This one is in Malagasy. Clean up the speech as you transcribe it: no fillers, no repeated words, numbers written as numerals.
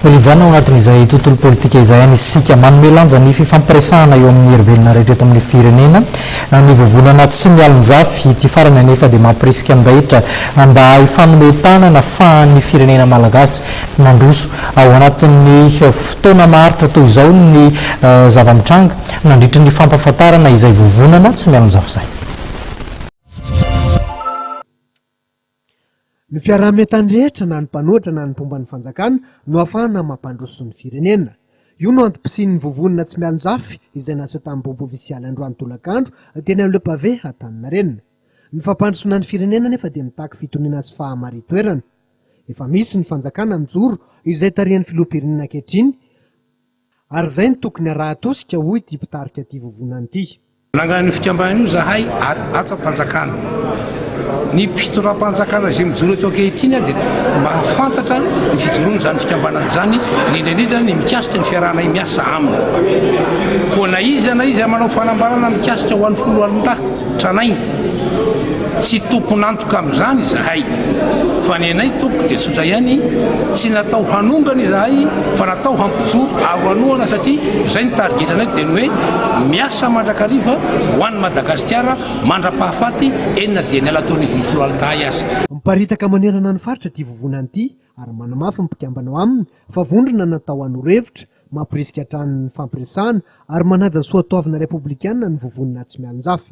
Elijana ao anatin'izay tontolo politika izay anisika manome lanja ny fifampiresahana eo amin'ny hery-velona rehetra eto amin'ny firenena ny vovonana tsy mialonjafy ity farany anefa dia mampirisika mirehitra mba hifanome tanana fahan'ny firenena malagasy mandroso ao anatin'ny fotoana maharitra toy izao ny zava-mitranga nandritra ny fampahafantarana izay vovonana tsy mialonjafy izay. Ny fiaraha-mitan-drehitra na ny mpanoatra na ny mpomban'ny fanjakana no ahafahana mampandroso ny firenena. Io no antom-pisian'ny vovonana tsy mialonjafy izay naseho tamin'ny bobo ofisialy Androany Tolakandro teny amin'ny Lepavé Antaninarenina. Ny fampandrosoana ny firenena nefa dia mitaky fitoniana sy fahamaritoerana. Efa misy ny fanjakana mijoro izay tarihan'ny filoham-pirenena ankehitriny ary izay ny tokony araha-tosika hoy ity mpitarika ity vovonana ity. Nangan'ny fikambanana io zahay ary atsa-panjakana. Ny mpitoram-panjakana izay mijoro eto ankehitriny dia mahafantatra ny fijoroana izany fikambanana izany indrindra ny mikasika ny fiarahana miasa aminy. Koa na izy manao fanambarana mikasika ho an'ny folo alin-tahy tsy tomponantoka amin'izany zahay fa ny anay tompoko dia tsotra ihany tsy natao hanongana izahay fa natao hampijoro ahoanoana satria izay ny targetranay dia ny hoe miasa mandrakariva ho an'ny Madagasikara mandra-pahafaty enina dia ny alataon'ny folo alin-tahy asa. Miparitaka manerana ny faritra ity vovonana ity ary manamafy ny mpikambana ao aminy fa vondrona natao hanoro-hevitra mampirisika hatrany ny fampiresahana ary manaja soatoavina republikanina ny vovonana tsy mialonjafy.